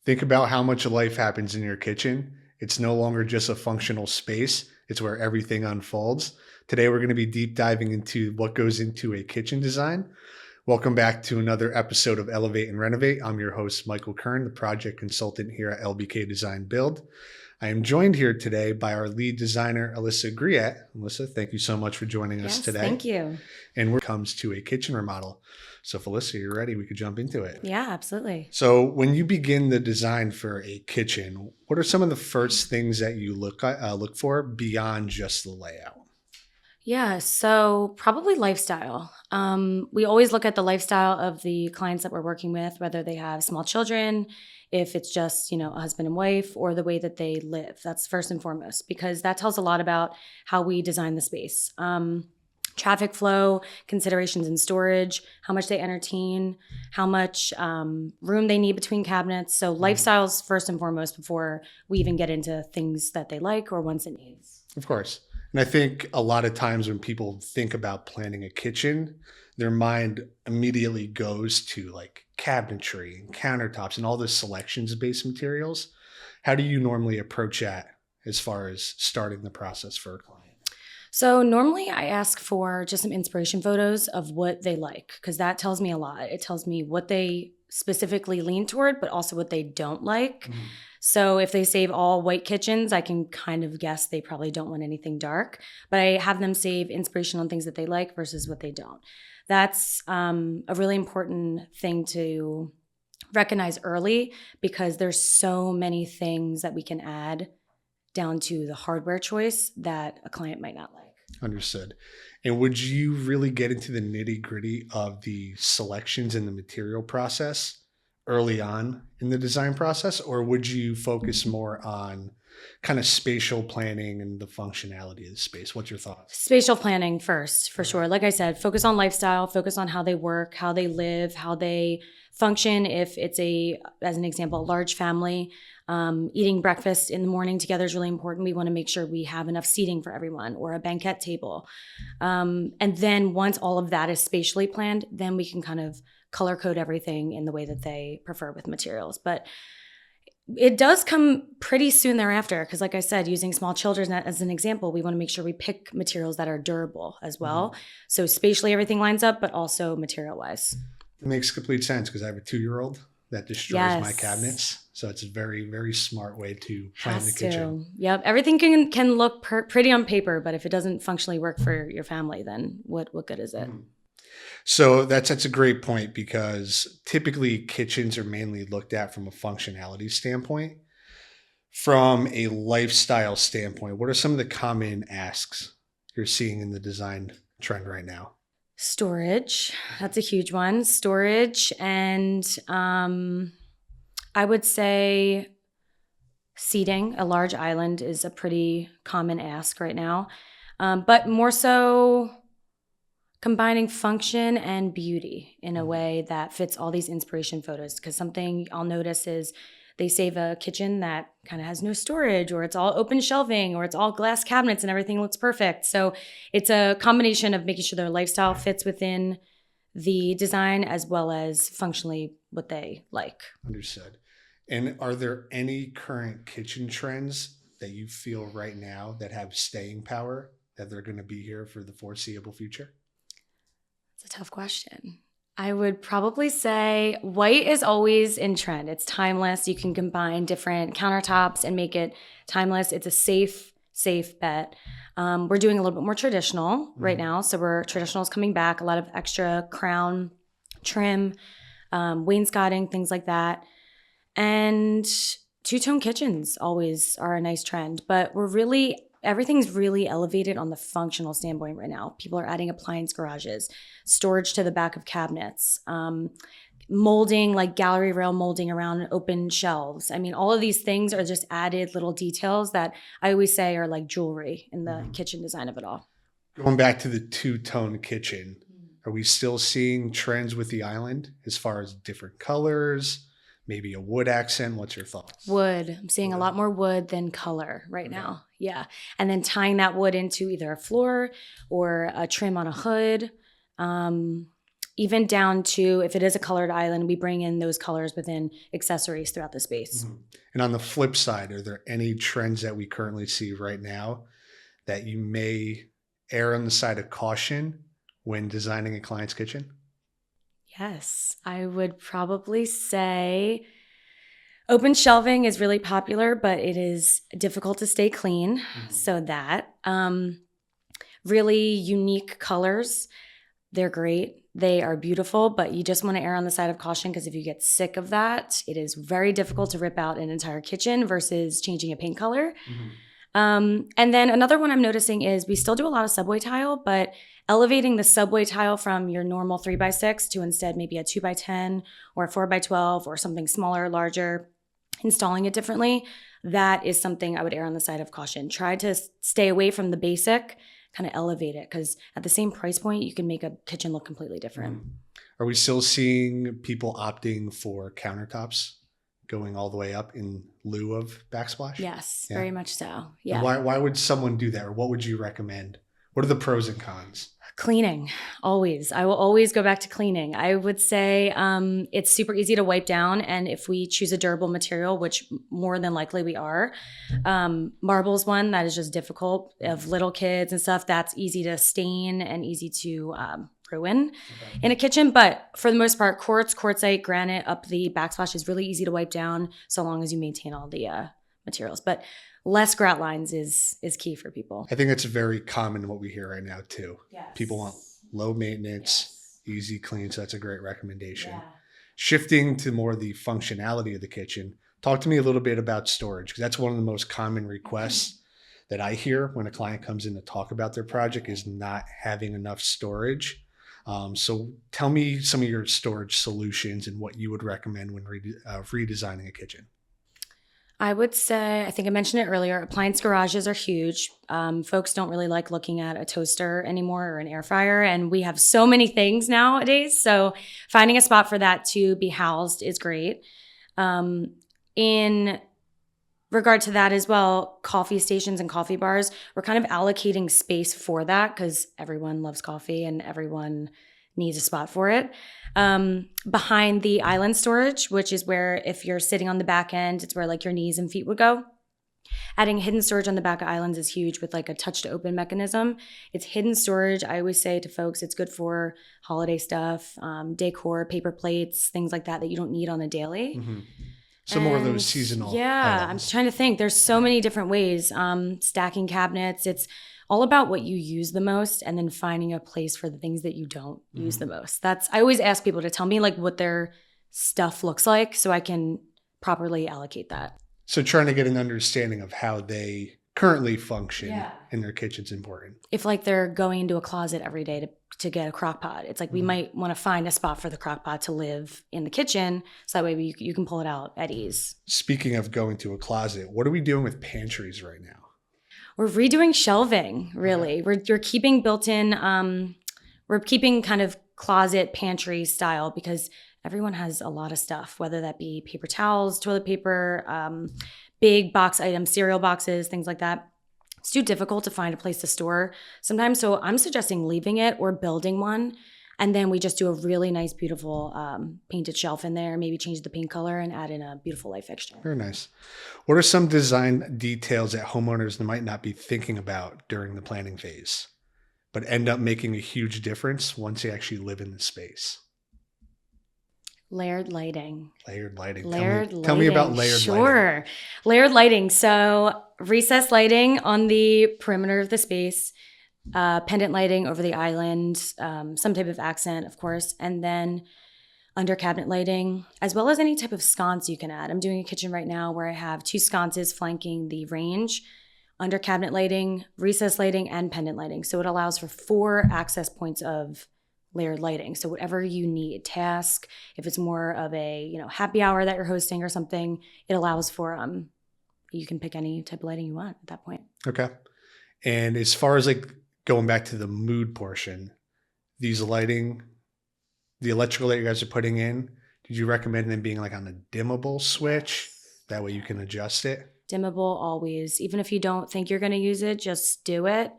Think about how much life happens in your kitchen. It's no longer just a functional space, it's where everything unfolds. Today, we're going to be deep diving into what goes into a kitchen design. Welcome back to another episode of Elevate and Renovate. I'm your host, Michael Kern, the project consultant here at LBK Design Build. I am joined here today by our lead designer, Alyssa Griet. Alyssa, thank you so much for joining us today. Thank you. And when it comes to a kitchen remodel. So if Alyssa, you're ready, we could jump into it. Yeah, absolutely. So when you begin the design for a kitchen, what are some of the first things that you look for beyond just the layout? Yeah, so probably lifestyle. We always look at the lifestyle of the clients that we're working with, whether they have small children, if it's just, a husband and wife, or the way that they live. That's first and foremost, because that tells a lot about how we design the space. Traffic flow, considerations in storage, how much they entertain, how much room they need between cabinets. So lifestyles first and foremost before we even get into things that they like or wants and needs. Of course. And I think a lot of times when people think about planning a kitchen, their mind immediately goes to like cabinetry and countertops and all the selections-based materials. How do you normally approach that as far as starting the process for a client? So normally I ask for just some inspiration photos of what they like, because that tells me a lot. It tells me what they specifically lean toward, but also what they don't like. Mm. So if they save all white kitchens, I can kind of guess they probably don't want anything dark, but I have them save inspiration on things that they like versus what they don't. That's a really important thing to recognize early, because there's so many things that we can add down to the hardware choice that a client might not like. Understood. And would you really get into the nitty gritty of the selections and the material process early on in the design process, or would you focus more on kind of spatial planning and the functionality of the space? What's your thoughts? Spatial planning first, for sure. Like I said, focus on lifestyle, focus on how they work, how they live, how they function. If it's as an example, a large family, eating breakfast in the morning together is really important. We want to make sure we have enough seating for everyone, or a banquet table. And then once all of that is spatially planned, then we can kind of color code everything in the way that they prefer with materials. But it does come pretty soon thereafter, because like I said, using small children as an example, we want to make sure we pick materials that are durable as well. Mm-hmm. So spatially everything lines up, but also material-wise. It makes complete sense, because I have a 2-year-old that destroys my cabinets. So it's a very, very smart way to plan the kitchen. Yep. Everything can look pretty on paper, but if it doesn't functionally work for your family, then what good is it? Mm-hmm. So that's a great point, because typically kitchens are mainly looked at from a functionality standpoint. From a lifestyle standpoint, what are some of the common asks you're seeing in the design trend right now? Storage. That's a huge one. Storage. And I would say seating. A large island is a pretty common ask right now. But more so combining function and beauty in a way that fits all these inspiration photos. Because something I'll notice is they save a kitchen that kind of has no storage, or it's all open shelving, or it's all glass cabinets and everything looks perfect. So it's a combination of making sure their lifestyle fits within the design as well as functionally what they like. Understood. And are there any current kitchen trends that you feel right now that have staying power, that they're going to be here for the foreseeable future? It's a tough question. I would probably say white is always in trend. It's timeless. You can combine different countertops and make it timeless. It's a safe bet. We're doing a little bit more traditional right now. So traditional is coming back. A lot of extra crown trim, wainscoting, things like that. And two-tone kitchens always are a nice trend. But everything's really elevated on the functional standpoint right now. People are adding appliance garages, storage to the back of cabinets, molding, like gallery rail molding around open shelves. I mean, all of these things are just added little details that I always say are like jewelry in the kitchen design of it all. Going back to the two-tone kitchen, are we still seeing trends with the island as far as different colors, maybe a wood accent? What's your thoughts? Wood. I'm seeing a lot more wood than color right now. Yeah. And then tying that wood into either a floor or a trim on a hood. even down to if it is a colored island, we bring in those colors within accessories throughout the space. Mhm. And on the flip side, are there any trends that we currently see right now that you may err on the side of caution when designing a client's kitchen? Yes, I would probably say open shelving is really popular, but it is difficult to stay clean. Mhm. So that really unique colors, they're great. They are beautiful, but you just want to err on the side of caution because if you get sick of that, it is very difficult to rip out an entire kitchen versus changing a paint color. Mhm. And then another one I'm noticing is we still do a lot of subway tile, but elevating the subway tile from your normal 3x6 to instead maybe a 2x10 or a 4x12 or something smaller, larger, installing it differently. That is something I would err on the side of caution. Try to stay away from the basic, kind of elevate it because at the same price point, you can make a kitchen look completely different. Mhm. Are we still seeing people opting for countertops going all the way up in lieu of backsplash? Yes, Yeah. very much so. And Yeah. why would someone do that, or what would you recommend? What are the pros and cons? Cleaning, always. I will always go back to cleaning. I would say it's super easy to wipe down. And if we choose a durable material, which more than likely we are, marble's one that is just difficult of little kids and stuff. That's easy to stain and easy to ruin in a kitchen. But for the most part, quartzite, granite up the backsplash is really easy to wipe down so long as you maintain all the materials. But less grout lines is key for people. I think it's very common what we hear right now too. Yes. People want low maintenance, easy clean, so that's a great recommendation. Yeah. Shifting to more the functionality of the kitchen, talk to me a little bit about storage, because that's one of the most common requests that I hear when a client comes in to talk about their project is not having enough storage. So tell me some of your storage solutions and what you would recommend when redesigning a kitchen. I would say, I think I mentioned it earlier, appliance garages are huge. Folks don't really like looking at a toaster anymore or an air fryer, and we have so many things nowadays. So finding a spot for that to be housed is great. In regard to that as well, coffee stations and coffee bars, we're kind of allocating space for that because everyone loves coffee and everyone needs a spot for it. Behind the island storage, which is where if you're sitting on the back end, it's where like your knees and feet would go. Adding hidden storage on the back of islands is huge with like a touch to open mechanism. It's hidden storage. I always say to folks, it's good for holiday stuff, decor, paper plates, things like that you don't need on a daily. Mm-hmm. So more of those seasonal Yeah, items. I'm trying to think. There's so many different ways. Stacking cabinets. It's all about what you use the most and then finding a place for the things that you don't use the most. I always ask people to tell me like what their stuff looks like so I can properly allocate that. So trying to get an understanding of how they currently function in their kitchen's important. If like they're going into a closet every day to get a crock pot, it's like we might want to find a spot for the crock pot to live in the kitchen so that way you can pull it out at ease. Speaking of going to a closet, what are we doing with pantries right now? We're redoing shelving, really. We're keeping built-in, we're keeping kind of closet pantry style because everyone has a lot of stuff, whether that be paper towels, toilet paper, big box items, cereal boxes, things like that. It's too difficult to find a place to store sometimes. So I'm suggesting leaving it or building one. And then we just do a really nice, beautiful painted shelf in there, maybe change the paint color and add in a beautiful light fixture. Very nice. What are some design details that homeowners might not be thinking about during the planning phase, but end up making a huge difference once they actually live in the space? Layered lighting. Layered lighting. Tell me about layered lighting. Sure. Layered lighting. So recessed lighting on the perimeter of the space, pendant lighting over the island, some type of accent, of course, and then under cabinet lighting, as well as any type of sconce you can add. I'm doing a kitchen right now where I have 2 sconces flanking the range, under cabinet lighting, recessed lighting, and pendant lighting. So it allows for 4 access points of layered lighting. So whatever you need, task, if it's more of a happy hour that you're hosting or something, it allows for you can pick any type of lighting you want at that point. Okay. And as far as like going back to the mood portion, these lighting, the electrical that you guys are putting in, did you recommend them being like on a dimmable switch? That way you can adjust it? Dimmable always. Even if you don't think you're going to use it, just do it.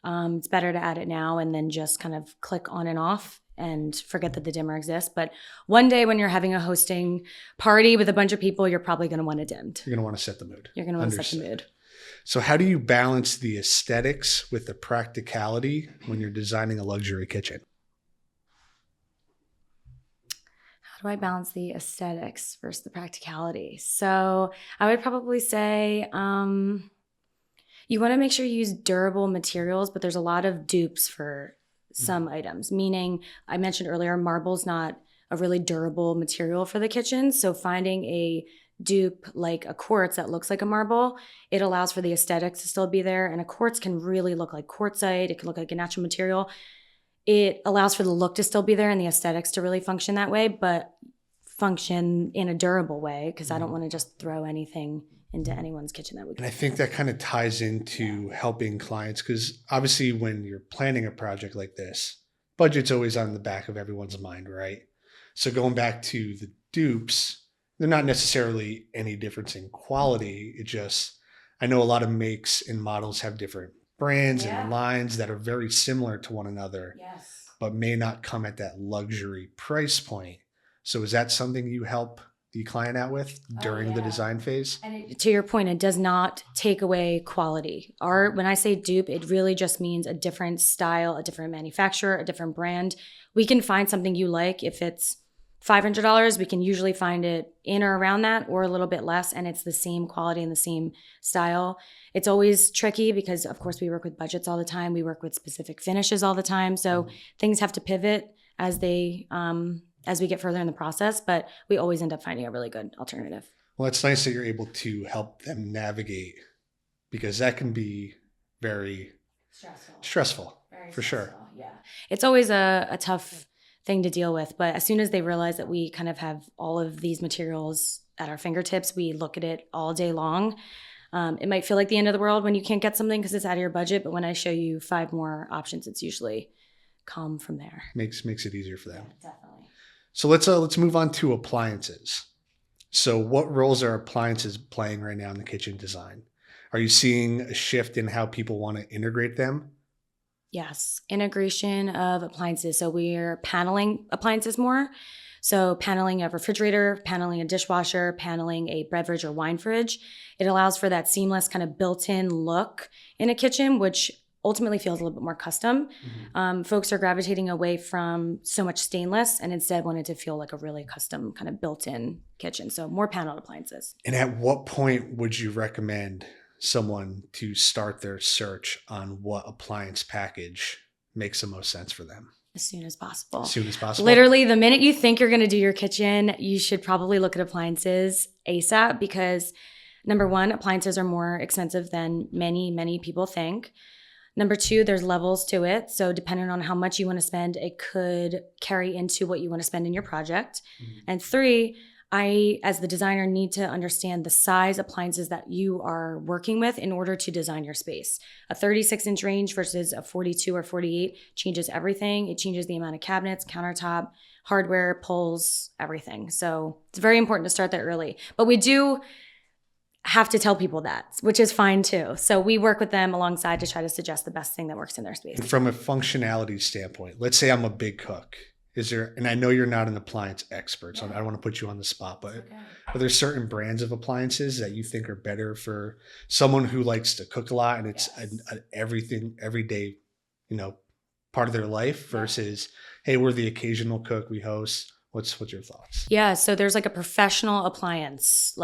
It's better to add it now and then just kind of click on and off and forget that the dimmer exists. But one day when you're having a hosting party with a bunch of people, you're probably going to want it dimmed. You're going to want to set the mood. You're going to want to set the mood. So how do you balance the aesthetics with the practicality when you're designing a luxury kitchen? How do I balance the aesthetics versus the practicality? So I would probably say you want to make sure you use durable materials, but there's a lot of dupes for some items, meaning I mentioned earlier, marble's not a really durable material for the kitchen. So finding a dupe like a quartz that looks like a marble, it allows for the aesthetics to still be there. And a quartz can really look like quartzite. It can look like a natural material. It allows for the look to still be there and the aesthetics to really function that way, but function in a durable way, because I don't want to just throw anything into anyone's kitchen that would. And I think that kind of ties into helping clients, because obviously when you're planning a project like this, budget's always on the back of everyone's mind, right? So going back to the dupes, they're not necessarily any difference in quality. It just, I know a lot of makes and models have different brands and lines that are very similar to one another, but may not come at that luxury price point. So is that something you help the client out with during the design phase? And to your point, it does not take away quality. When I say dupe, it really just means a different style, a different manufacturer, a different brand. We can find something you like. If it's $500, we can usually find it in or around that or a little bit less, and it's the same quality and the same style. It's always tricky because, of course, we work with budgets all the time. We work with specific finishes all the time. So things have to pivot as we get further in the process, but we always end up finding a really good alternative. Well, it's nice that you're able to help them navigate, because that can be very stressful for sure. Yeah. It's always a tough thing to deal with, but as soon as they realize that we kind of have all of these materials at our fingertips, we look at it all day long. It might feel like the end of the world when you can't get something because it's out of your budget, but when I show you 5 more options, it's usually calm from there. Makes it easier for them. Yeah, definitely. So let's move on to appliances. So what roles are appliances playing right now in the kitchen design? Are you seeing a shift in how people want to integrate them? Yes, integration of appliances. So we're paneling appliances more. So paneling a refrigerator, paneling a dishwasher, paneling a beverage or wine fridge. It allows for that seamless kind of built-in look in a kitchen, which ultimately feels a little bit more custom. Folks are gravitating away from so much stainless and instead wanted to feel like a really custom kind of built-in kitchen. So more paneled appliances. And at what point would you recommend someone to start their search on what appliance package makes the most sense for them? As soon as possible. As soon as possible? Literally, the minute you think you're going to do your kitchen, you should probably look at appliances ASAP, because number one, appliances are more expensive than many people think. Number two, there's levels to it. So depending on how much you want to spend, it could carry into what you want to spend in your project. And three, I, as the designer, need to understand the size appliances that you are working with in order to design your space. A 36-inch range versus a 42 or 48 changes everything. It changes the amount of cabinets, countertop, hardware, pulls, everything. So it's very important to start that early. But we do have to tell people that, which is fine too. So we work with them alongside to try to suggest the best thing that works in their space. And from a functionality standpoint, let's say I'm a big cook. Is there, and I know you're not an appliance expert, so I don't want to put you on the spot, but are there certain brands of appliances that you think are better for someone who likes to cook a lot and it's everything, everyday, part of their life versus, hey, we're the occasional cook, we host. What's your thoughts? Yeah, so there's like a professional appliance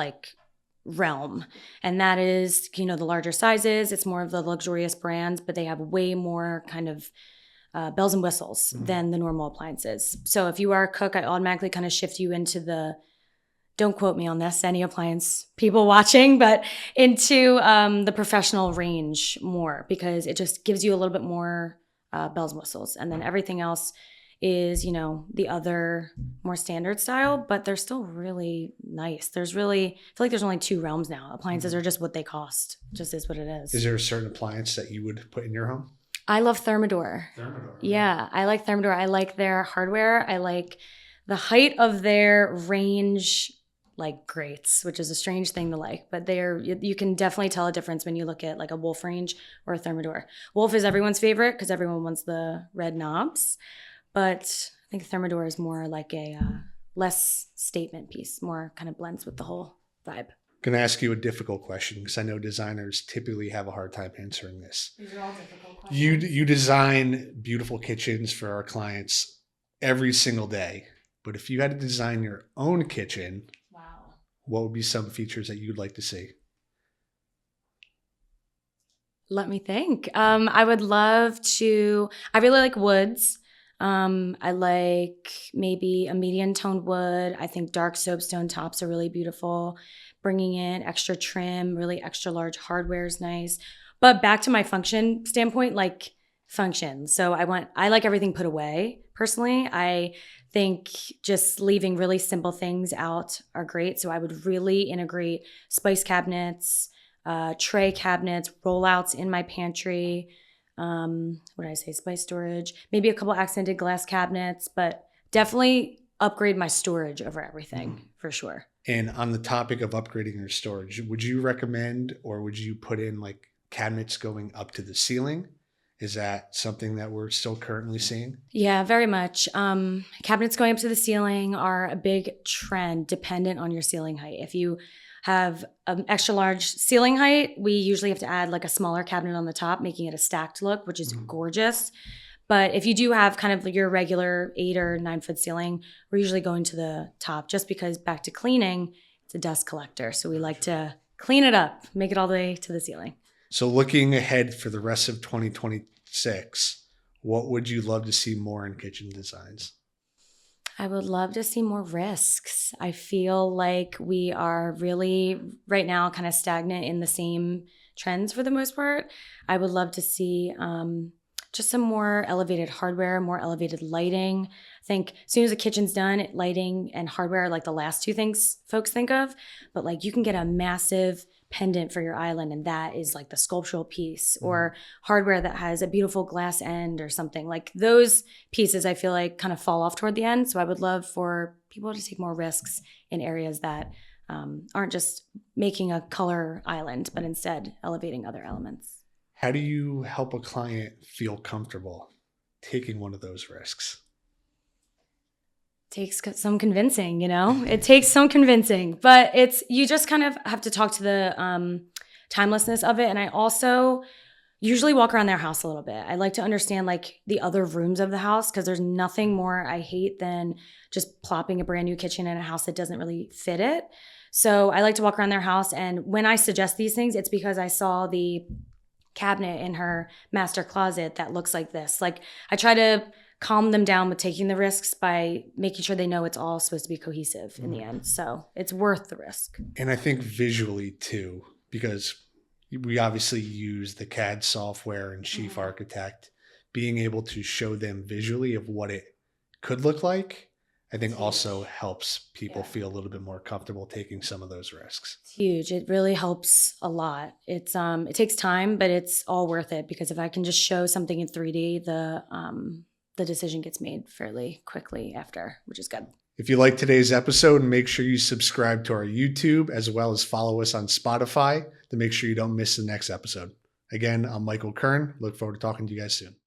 realm, and that is, the larger sizes. It's more of the luxurious brands, but they have way more kind of bells and whistles than the normal appliances. So if you are a cook, I automatically kind of shift you into don't quote me on this, any appliance people watching, but into the professional range more, because it just gives you a little bit more bells and whistles. And then everything else is, the other more standard style, but they're still really nice. I feel like there's only 2 realms now. Appliances are just what they cost, just is what it is. Is there a certain appliance that you would put in your home? I love Thermador. Yeah, I like Thermador. I like their hardware. I like the height of their range, like grates, which is a strange thing to like, but you can definitely tell a difference when you look at like a Wolf range or a Thermador. Wolf is everyone's favorite because everyone wants the red knobs, but think Thermador is more like a less statement piece, more kind of blends with the whole vibe. Going to ask you a difficult question because I know designers typically have a hard time answering this. These are all difficult questions. You design beautiful kitchens for our clients every single day, but if you had to design your own kitchen, Wow. what would be some features that you'd like to see? Let me think. I would love to, I really like woods. I like maybe a medium toned wood. I think dark soapstone tops are really beautiful. Bringing in extra trim, really extra large hardware is nice. But back to my function standpoint, like function. So I like everything put away personally. I think just leaving really simple things out are great. So I would really integrate spice cabinets, tray cabinets, rollouts in my pantry. What did I say? Spice storage, maybe a couple accented glass cabinets, but definitely upgrade my storage over everything for sure. And on the topic of upgrading your storage, would you recommend or would you put in like cabinets going up to the ceiling? Is that something that we're still currently seeing? Yeah, very much. Cabinets going up to the ceiling are a big trend dependent on your ceiling height. If you have an extra large ceiling height, we usually have to add like a smaller cabinet on the top, making it a stacked look, which is gorgeous. But if you do have kind of your regular 8 or 9 foot ceiling, we're usually going to the top just because back to cleaning, it's a dust collector. So we like to clean it up, make it all the way to the ceiling. So looking ahead for the rest of 2026, what would you love to see more in kitchen designs? I would love to see more risks. I feel like we are really right now kind of stagnant in the same trends for the most part. I would love to see just some more elevated hardware, more elevated lighting. I think as soon as the kitchen's done, lighting and hardware are like the last two things folks think of. But like you can get a massive pendant for your island and that is like the sculptural piece or hardware that has a beautiful glass end or something. Like those pieces I feel like kind of fall off toward the end. So I would love for people to take more risks in areas that aren't just making a color island, but instead elevating other elements. How do you help a client feel comfortable taking one of those risks? Takes some convincing, it takes some convincing, but you just kind of have to talk to the timelessness of it. And I also usually walk around their house a little bit. I like to understand like the other rooms of the house because there's nothing more I hate than just plopping a brand new kitchen in a house that doesn't really fit it. So I like to walk around their house. And when I suggest these things, it's because I saw the cabinet in her master closet that looks like this. Like I try to calm them down with taking the risks by making sure they know it's all supposed to be cohesive in the end. So it's worth the risk. And I think visually too, because we obviously use the CAD software and Chief Architect, being able to show them visually of what it could look like, I think also helps people feel a little bit more comfortable taking some of those risks. It's huge. It really helps a lot. It takes time, but it's all worth it because if I can just show something in 3D, the decision gets made fairly quickly after, which is good. If you like today's episode, make sure you subscribe to our YouTube as well as follow us on Spotify to make sure you don't miss the next episode. Again, I'm Michael Kern. Look forward to talking to you guys soon.